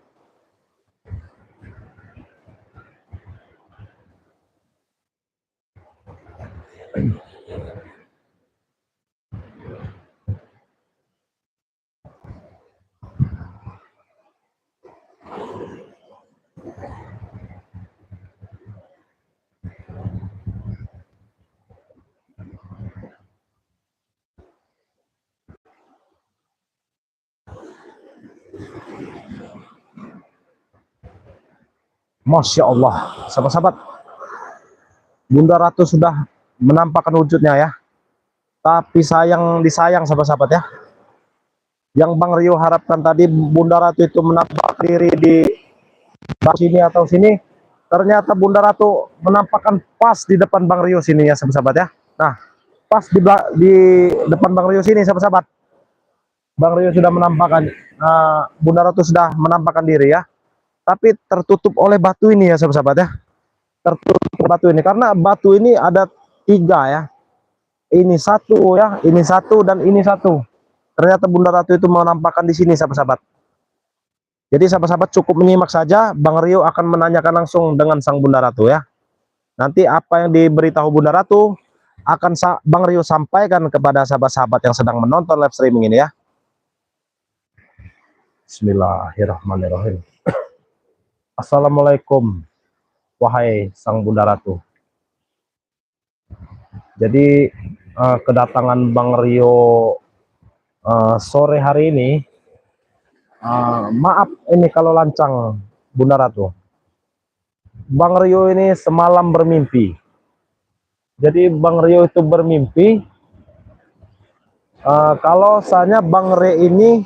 Masya Allah, sahabat-sahabat, Bunda Ratu sudah menampakkan wujudnya ya. Tapi disayang sahabat-sahabat ya. Yang Bang Rio harapkan tadi Bunda Ratu itu menampakkan diri di sini atau sini, ternyata Bunda Ratu menampakkan pas di depan Bang Rio sini ya sahabat-sahabat ya. Nah, pas di depan Bang Rio sini sahabat-sahabat, Bang Rio sudah menampakkan, Bunda Ratu sudah menampakkan diri ya. Tapi tertutup oleh batu ini ya sahabat-sahabat ya. Tertutup batu ini karena batu ini ada 3 ya. Ini satu ya, ini satu dan ini satu. Ternyata Bunda Ratu itu menampakkan di sini sahabat-sahabat. Jadi sahabat-sahabat cukup menyimak saja, Bang Rio akan menanyakan langsung dengan sang Bunda Ratu ya. Nanti apa yang diberitahu Bunda Ratu akan Bang Rio sampaikan kepada sahabat-sahabat yang sedang menonton live streaming ini ya. Bismillahirrahmanirrahim. Assalamualaikum wahai sang Bunda Ratu. Jadi kedatangan Bang Rio sore hari ini, maaf ini kalau lancang Bunda Ratu. Bang Rio ini semalam bermimpi. Jadi Bang Rio itu bermimpi kalau misalnya Bang Rio ini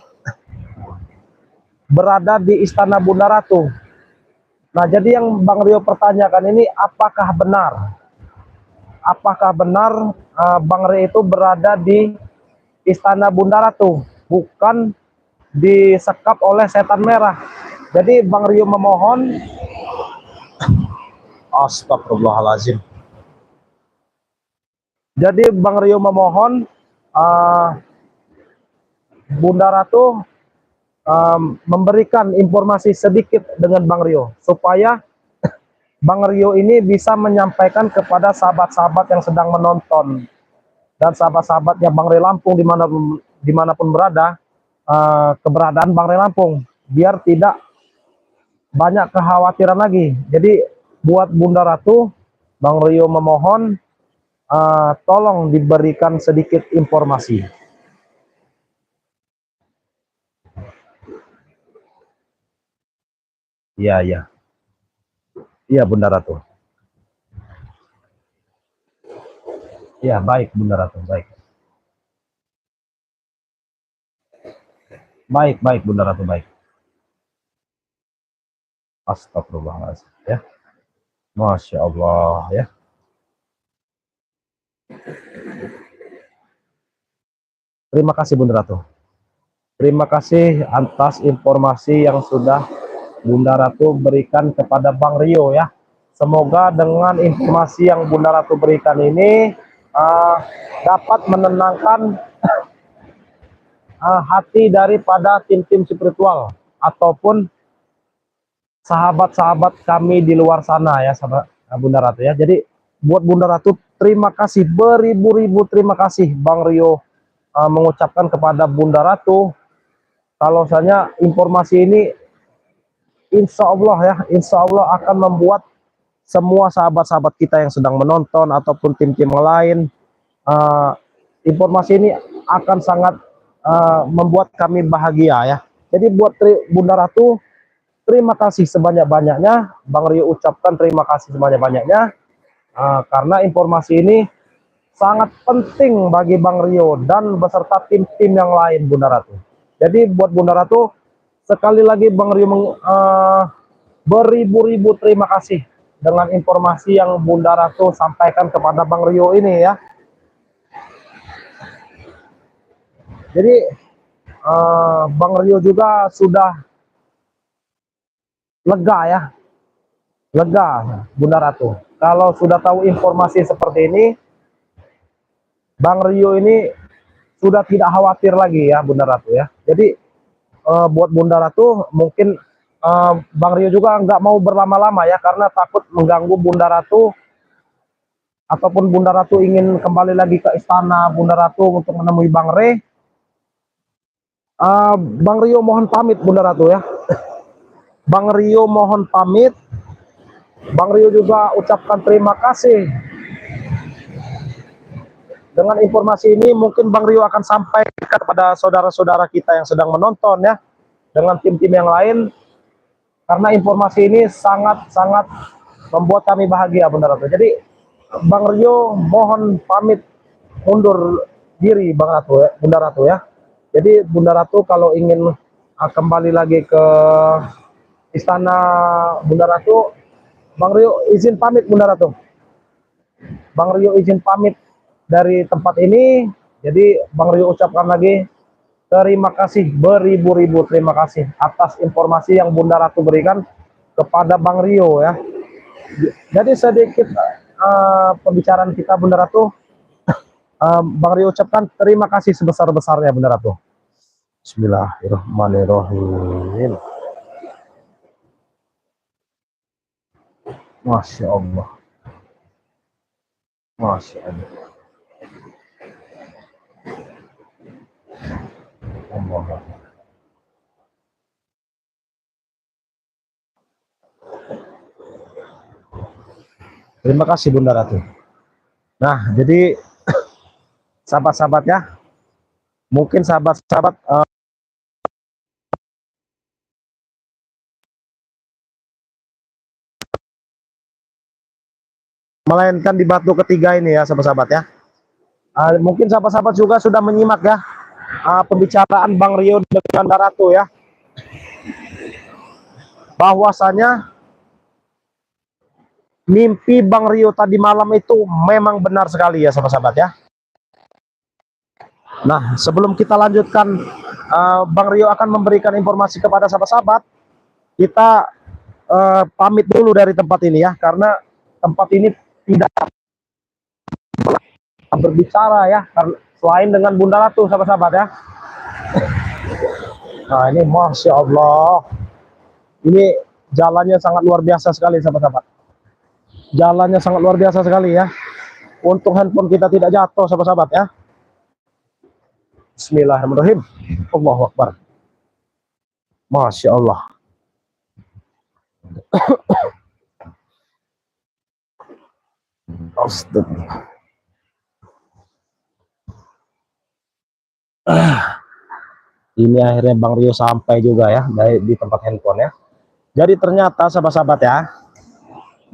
berada di istana Bunda Ratu. Nah, jadi yang Bang Rio pertanyakan ini, apakah benar? Apakah benar Bang Rio itu berada di istana Bunda Ratu, bukan disekap oleh setan merah? Jadi Bang Rio memohon, astagfirullahaladzim. Jadi Bang Rio memohon Bunda Ratu memberikan informasi sedikit dengan Bang Rio, supaya Bang Rio ini bisa menyampaikan kepada sahabat-sahabat yang sedang menonton dan sahabat-sahabatnya Bang Rio Lampung dimanapun berada, keberadaan Bang Rio Lampung, biar tidak banyak kekhawatiran lagi. Jadi buat Bunda Ratu, Bang Rio memohon tolong diberikan sedikit informasi. Iya, iya. Iya, Bunda Ratu. Iya, baik Bunda Ratu, baik. Baik, baik Bunda Ratu, baik. Astagfirullahaladzim ya. Masya Allah ya. Terima kasih Bunda Ratu. Terima kasih atas informasi yang sudah Bunda Ratu berikan kepada Bang Rio ya. Semoga dengan informasi yang Bunda Ratu berikan ini dapat menenangkan hati daripada tim-tim spiritual ataupun sahabat-sahabat kami di luar sana ya, sahabat Bunda Ratu ya. Jadi buat Bunda Ratu, terima kasih beribu-ribu terima kasih Bang Rio mengucapkan kepada Bunda Ratu kalau misalnya informasi ini insya Allah ya, insya Allah akan membuat semua sahabat-sahabat kita yang sedang menonton ataupun tim-tim lain, informasi ini akan sangat membuat kami bahagia ya. Jadi buat Bunda Ratu, terima kasih sebanyak-banyaknya. Bang Rio ucapkan terima kasih sebanyak-banyaknya karena informasi ini sangat penting bagi Bang Rio dan beserta tim-tim yang lain, Bunda Ratu. Jadi buat Bunda Ratu, sekali lagi Bang Rio beribu-ribu terima kasih dengan informasi yang Bunda Ratu sampaikan kepada Bang Rio ini ya. Jadi Bang Rio juga sudah lega ya, lega Bunda Ratu. Kalau sudah tahu informasi seperti ini, Bang Rio ini sudah tidak khawatir lagi ya Bunda Ratu ya. Jadi buat Bunda Ratu mungkin Bang Rio juga nggak mau berlama-lama ya, karena takut mengganggu Bunda Ratu, ataupun Bunda Ratu ingin kembali lagi ke istana Bunda Ratu untuk menemui Bang Re. Bang Rio mohon pamit Bunda Ratu ya. Bang Rio mohon pamit. Bang Rio juga ucapkan terima kasih. Dengan informasi ini mungkin Bang Rio akan sampaikan kepada saudara-saudara kita yang sedang menonton ya, dengan tim-tim yang lain, karena informasi ini sangat-sangat membuat kami bahagia Bunda Ratu. Jadi Bang Rio mohon pamit mundur diri Bang Ratu ya, Bunda Ratu ya. Jadi Bunda Ratu kalau ingin kembali lagi ke istana Bunda Ratu, Bang Rio izin pamit Bunda Ratu. Bang Rio izin pamit dari tempat ini. Jadi Bang Rio ucapkan lagi terima kasih, beribu-ribu terima kasih atas informasi yang Bunda Ratu berikan kepada Bang Rio ya. Jadi sedikit pembicaraan kita Bunda Ratu, Bang Rio ucapkan terima kasih sebesar-besarnya Bunda Ratu. Bismillahirrahmanirrahim. Masya Allah. Masya Allah. Allah. Terima kasih Bunda Ratu. Nah, jadi sahabat-sahabat ya, mungkin sahabat-sahabat melainkan di batu ketiga ini ya sahabat-sahabat ya. Mungkin sahabat-sahabat juga sudah menyimak ya pembicaraan Bang Rio dengan Bunda Ratu ya, bahwasanya mimpi Bang Rio tadi malam itu memang benar sekali ya sahabat-sahabat ya. Nah, sebelum kita lanjutkan, Bang Rio akan memberikan informasi kepada sahabat-sahabat. Kita pamit dulu dari tempat ini ya, karena tempat ini tidak berbicara ya, selain dengan Bunda Ratu sahabat-sahabat ya. Nah ini Masya Allah, ini jalannya sangat luar biasa sekali sahabat-sahabat. Jalannya sangat luar biasa sekali ya. Untung handphone kita tidak jatuh sahabat-sahabat ya. Bismillahirrahmanirrahim. Allahu Akbar. Masya Allah. Astagfirullah. Ini akhirnya Bang Rio sampai juga ya di tempat handphone ya. Jadi ternyata sahabat-sahabat ya,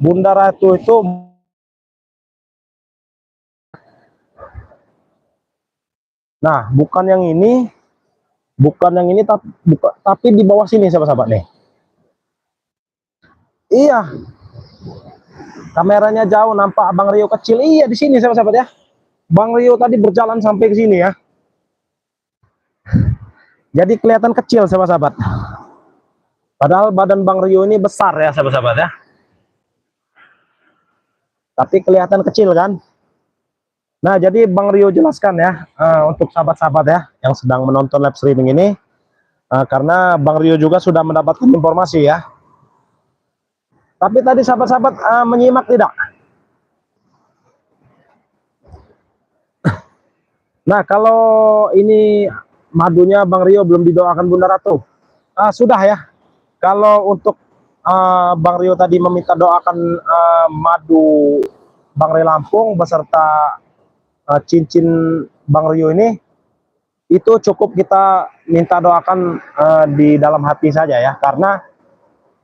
Bunda Ratu itu bukan yang ini, tapi di bawah sini sahabat-sahabat nih. Iya. Kameranya jauh nampak Bang Rio kecil. Iya di sini sahabat-sahabat ya. Bang Rio tadi berjalan sampai ke sini ya. Jadi kelihatan kecil sahabat-sahabat. Padahal badan Bang Rio ini besar ya sahabat-sahabat ya. Tapi kelihatan kecil kan. Nah jadi Bang Rio jelaskan ya untuk sahabat-sahabat ya yang sedang menonton live streaming ini. Karena Bang Rio juga sudah mendapatkan informasi ya. Tapi tadi sahabat-sahabat menyimak tidak? Nah kalau ini madunya Bang Rio belum didoakan Bunda Ratu. Sudah ya. Kalau untuk Bang Rio tadi meminta doakan madu Bang Re Lampung beserta cincin Bang Rio ini, itu cukup kita minta doakan di dalam hati saja ya. Karena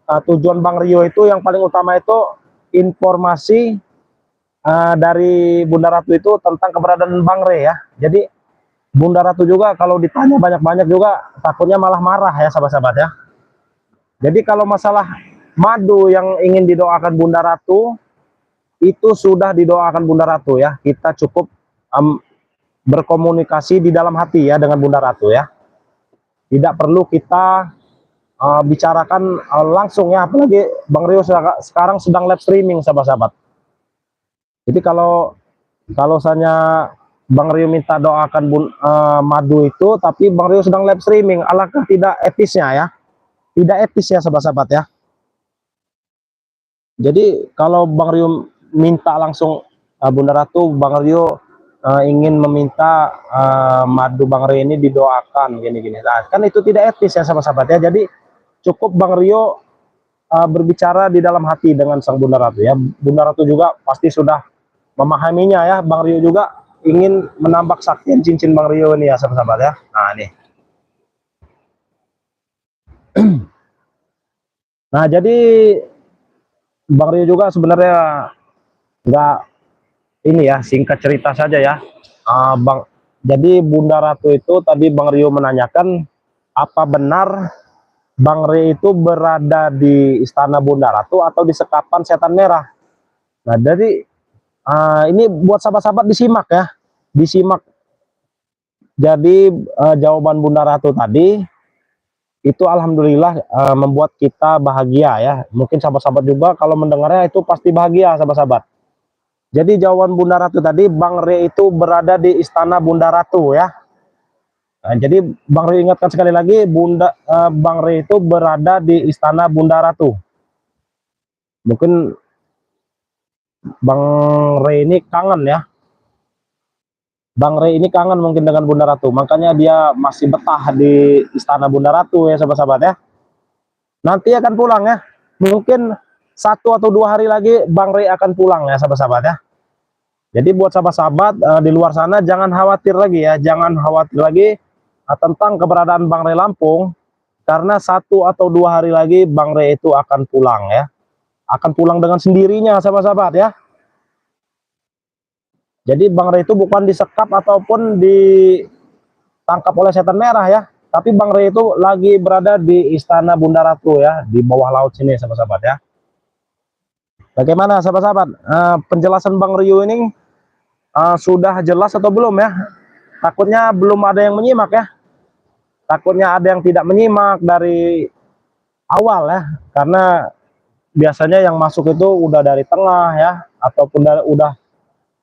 tujuan Bang Rio itu yang paling utama itu informasi dari Bunda Ratu itu tentang keberadaan Bang Re ya. Jadi Bunda Ratu juga kalau ditanya banyak-banyak juga takutnya malah marah ya sahabat-sahabat ya. Jadi kalau masalah madu yang ingin didoakan Bunda Ratu itu sudah didoakan Bunda Ratu ya. Kita cukup berkomunikasi di dalam hati ya dengan Bunda Ratu ya. Tidak perlu kita bicarakan langsung ya, apalagi Bang Rio sekarang sedang live streaming sahabat-sahabat. Jadi kalau misalnya Bang Rio minta doakan madu itu, tapi Bang Rio sedang live streaming, alangkah tidak etisnya ya, tidak etis ya sahabat-sahabat ya. Jadi kalau Bang Rio minta langsung Bunda Ratu, Bang Rio ingin meminta madu Bang Rio ini didoakan gini-gini, nah, kan itu tidak etis ya sahabat-sahabat ya. Jadi cukup Bang Rio berbicara di dalam hati dengan sang Bunda Ratu ya. Bunda Ratu juga pasti sudah memahaminya ya. Bang Rio juga ingin menambah kesaktian cincin Bang Rio ini ya sahabat-sahabat ya. Nah ini. Nah jadi Bang Rio juga sebenarnya nggak ini ya, singkat cerita saja ya. Jadi Bunda Ratu itu tadi Bang Rio menanyakan apa benar Bang Re itu berada di Istana Bunda Ratu atau di Sekapan Setan Merah. Nah jadi ini buat sahabat-sahabat disimak ya, disimak. Jadi jawaban Bunda Ratu tadi itu alhamdulillah membuat kita bahagia ya. Mungkin sahabat-sahabat juga kalau mendengarnya itu pasti bahagia sahabat-sahabat. Jadi jawaban Bunda Ratu tadi, Bang Re itu berada di Istana Bunda Ratu ya. Nah, jadi Bang Re ingatkan sekali lagi, Bang Re itu berada di Istana Bunda Ratu. Mungkin Bang Re ini kangen ya. Bang Re ini kangen mungkin dengan Bunda Ratu, makanya dia masih betah di Istana Bunda Ratu ya sahabat-sahabat ya. Nanti akan pulang ya. Mungkin 1 atau 2 hari lagi Bang Re akan pulang ya sahabat-sahabat ya. Jadi buat sahabat-sahabat di luar sana jangan khawatir lagi ya, jangan khawatir lagi tentang keberadaan Bang Re Lampung, karena 1 atau 2 hari lagi Bang Re itu akan pulang ya. Akan pulang dengan sendirinya sahabat-sahabat ya. Jadi Bang Re itu bukan disekap ataupun ditangkap oleh setan merah ya, tapi Bang Re itu lagi berada di Istana Bunda Ratu ya, di bawah laut sini sahabat-sahabat ya. Bagaimana sahabat-sahabat, penjelasan Bang Rio ini sudah jelas atau belum ya? Takutnya belum ada yang menyimak ya, takutnya ada yang tidak menyimak dari awal ya, karena biasanya yang masuk itu udah dari tengah ya, ataupun udah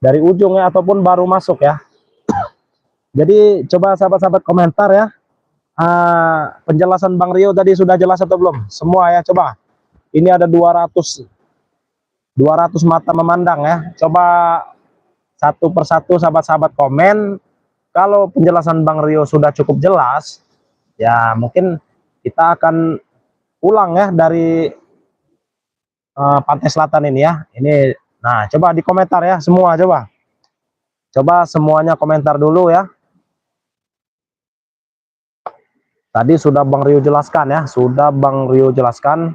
dari ujung ya, ataupun baru masuk ya. Jadi coba sahabat-sahabat komentar ya, penjelasan Bang Rio tadi sudah jelas atau belum? Semua ya, coba. Ini ada 200 mata memandang ya. Coba satu persatu sahabat-sahabat komen. Kalau penjelasan Bang Rio sudah cukup jelas, ya mungkin kita akan pulang ya dari Pantai Selatan ini ya. Ini, nah coba di komentar ya semua, coba semuanya komentar dulu ya. Tadi sudah Bang Rio jelaskan ya, sudah Bang Rio jelaskan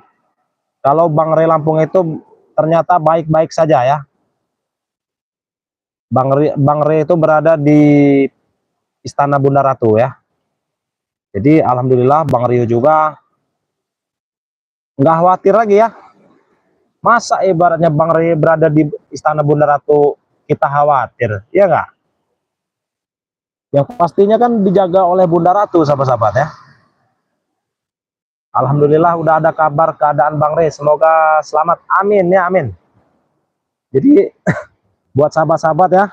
kalau Bang Re Lampung itu ternyata baik-baik saja ya. Bang Re itu berada di Istana Bunda Ratu ya. Jadi alhamdulillah Bang Rio juga nggak khawatir lagi ya. Masa ibaratnya Bang Re berada di Istana Bunda Ratu kita khawatir, ya nggak? Yang pastinya kan dijaga oleh Bunda Ratu sahabat-sahabat ya. Alhamdulillah udah ada kabar keadaan Bang Re, semoga selamat, amin ya, amin. Jadi buat sahabat-sahabat ya,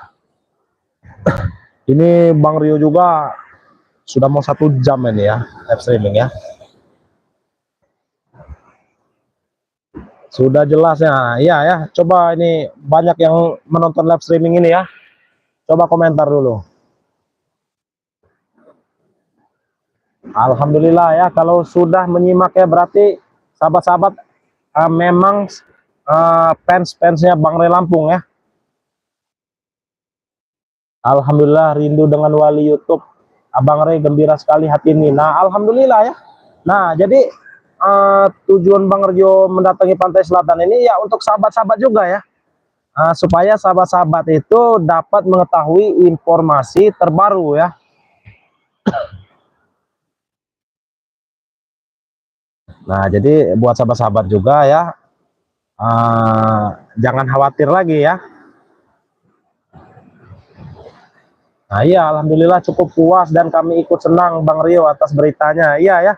ini Bang Rio juga sudah mau 1 jam ini ya live streaming ya. Sudah jelas ya, iya ya. Coba ini banyak yang menonton live streaming ini ya. Coba komentar dulu. Alhamdulillah ya, kalau sudah menyimak ya berarti sahabat-sahabat memang fans-fansnya Bang Re Lampung ya. Alhamdulillah rindu dengan wali YouTube. Abang Re gembira sekali hati ini. Nah alhamdulillah ya. Nah jadi tujuan Bang Rio mendatangi Pantai Selatan ini ya untuk sahabat-sahabat juga ya. supaya sahabat-sahabat itu dapat mengetahui informasi terbaru ya. Nah, jadi buat sahabat-sahabat juga ya, jangan khawatir lagi ya. Nah iya, alhamdulillah cukup puas dan kami ikut senang Bang Rio atas beritanya. Iya ya.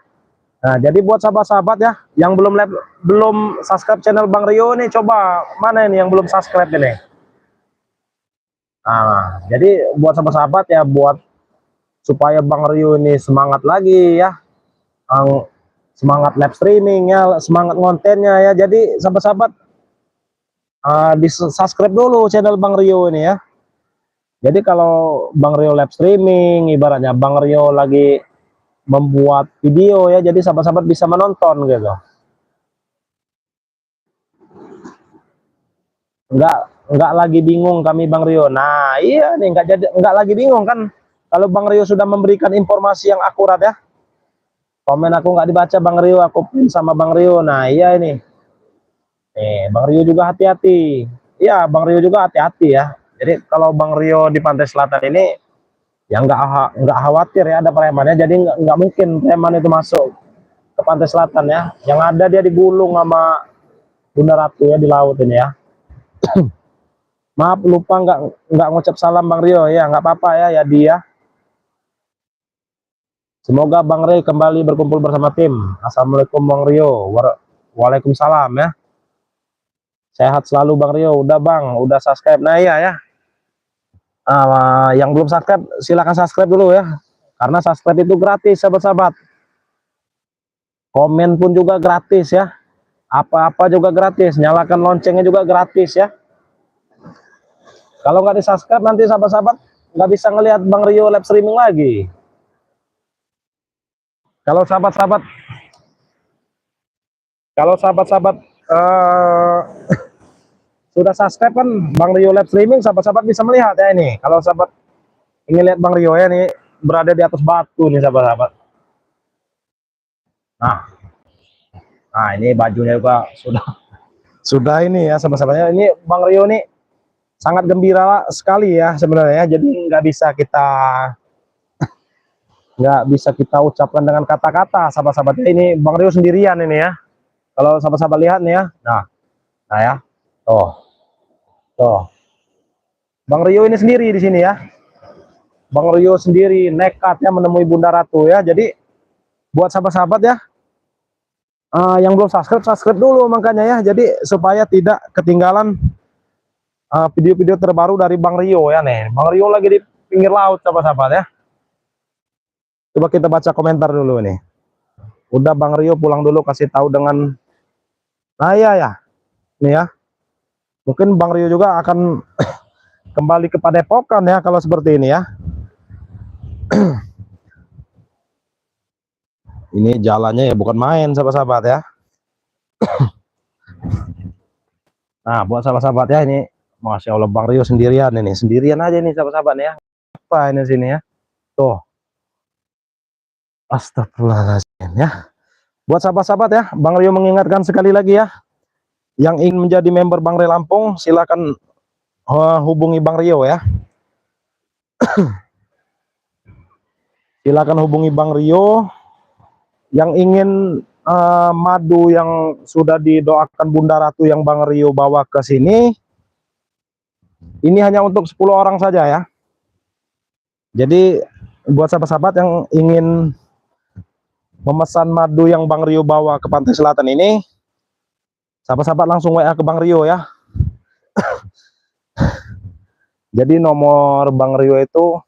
Nah, jadi buat sahabat-sahabat ya yang belum subscribe channel Bang Rio nih, coba mana ini yang belum subscribe ini. Nah, jadi buat sahabat-sahabat ya, buat supaya Bang Rio ini semangat lagi ya, semangat live streaming ya, semangat kontennya ya. Jadi sahabat-sahabat, di subscribe dulu channel Bang Rio ini ya. Jadi kalau Bang Rio live streaming, ibaratnya Bang Rio lagi membuat video ya, jadi sahabat-sahabat bisa menonton gitu. Enggak lagi bingung kami Bang Rio. Nah iya nih, enggak lagi bingung kan kalau Bang Rio sudah memberikan informasi yang akurat ya. Komen aku nggak dibaca Bang Rio, aku pin sama Bang Rio. Nah iya ini, Bang Rio juga hati-hati. Iya, Bang Rio juga hati-hati ya. Jadi kalau Bang Rio di Pantai Selatan ini ya nggak khawatir ya ada premannya. Jadi nggak mungkin preman itu masuk ke Pantai Selatan ya. Yang ada dia digulung sama Bunda Ratu ya di laut ini ya. Maaf lupa nggak ngucap salam Bang Rio ya, nggak apa-apa ya dia. Semoga Bang Rio kembali berkumpul bersama tim. Assalamualaikum Bang Rio. Waalaikumsalam ya. Sehat selalu Bang Rio. Udah Bang, udah subscribe. Nah iya ya. Yang belum subscribe silahkan subscribe dulu ya. Karena subscribe itu gratis sahabat-sahabat. Komen pun juga gratis ya. Apa-apa juga gratis. Nyalakan loncengnya juga gratis ya. Kalau nggak di subscribe nanti sahabat-sahabat nggak bisa ngelihat Bang Rio live streaming lagi. Kalau sahabat-sahabat sudah subscribe kan Bang Rio live streaming, sahabat-sahabat bisa melihat ya ini. Kalau sahabat ingin lihat Bang Rio ya nih, berada di atas batu nih sahabat-sahabat. Nah ini bajunya juga sudah ini ya sahabat-sahabatnya. Ini Bang Rio nih sangat gembira sekali ya sebenarnya. Jadi nggak bisa kita ucapkan dengan kata-kata sahabat-sahabatnya. Ini Bang Rio sendirian ini ya. Kalau sahabat-sahabat lihat nih ya. Nah ya. Tuh. Bang Rio ini sendiri di sini ya. Bang Rio sendiri nekat ya menemui Bunda Ratu ya. Jadi buat sahabat-sahabat ya, yang belum subscribe dulu makanya ya. Jadi supaya tidak ketinggalan video-video terbaru dari Bang Rio ya nih. Bang Rio lagi di pinggir laut sahabat-sahabat ya. Coba kita baca komentar dulu nih. Udah Bang Rio pulang dulu, kasih tahu dengan ya. Nih ya. Mungkin Bang Rio juga akan kembali ke Padepokan ya kalau seperti ini ya. Ini jalannya ya bukan main sahabat-sahabat ya. Nah buat sahabat-sahabat ya ini, Masya Allah Bang Rio sendirian aja nih sahabat-sahabat ya. Apa ini sini ya. Tuh. Astagfirullahaladzim ya. Buat sahabat-sahabat ya, Bang Rio mengingatkan sekali lagi ya, yang ingin menjadi member Bang Rio Lampung silakan hubungi Bang Rio ya. Silakan hubungi Bang Rio. Yang ingin madu yang sudah didoakan Bunda Ratu yang Bang Rio bawa ke sini, ini hanya untuk 10 orang saja ya. Jadi buat sahabat-sahabat yang ingin memesan madu yang Bang Rio bawa ke Pantai Selatan ini, sahabat-sahabat langsung WA ke Bang Rio ya. Jadi nomor Bang Rio itu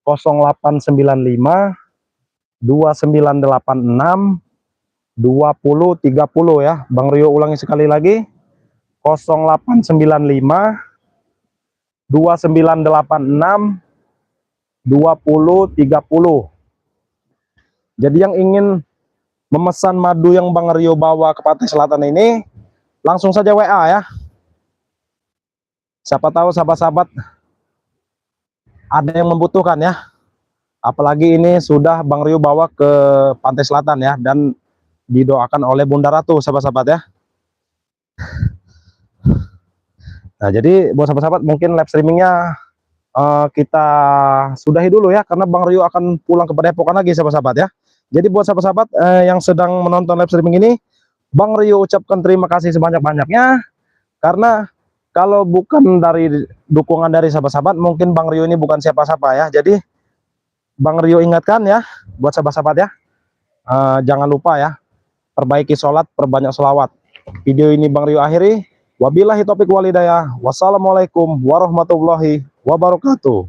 0895 2986 2030 ya. Bang Rio ulangi sekali lagi, 0895 2986 2030. Jadi yang ingin memesan madu yang Bang Rio bawa ke Pantai Selatan ini, langsung saja WA ya. Siapa tahu sahabat-sahabat ada yang membutuhkan ya. Apalagi ini sudah Bang Rio bawa ke Pantai Selatan ya, dan didoakan oleh Bunda Ratu sahabat-sahabat ya. Nah, jadi buat sahabat-sahabat mungkin live streamingnya kita sudahi dulu ya, karena Bang Rio akan pulang ke Padepokan lagi sahabat-sahabat ya. Jadi buat sahabat-sahabat yang sedang menonton live streaming ini, Bang Rio ucapkan terima kasih sebanyak-banyaknya, karena kalau bukan dari dukungan dari sahabat-sahabat, mungkin Bang Rio ini bukan siapa-siapa ya. Jadi Bang Rio ingatkan ya, buat sahabat-sahabat ya, jangan lupa ya, perbaiki sholat, perbanyak sholawat. Video ini Bang Rio akhiri. Wabillahi taufiq walhidayah. Wassalamualaikum warahmatullahi wabarakatuh.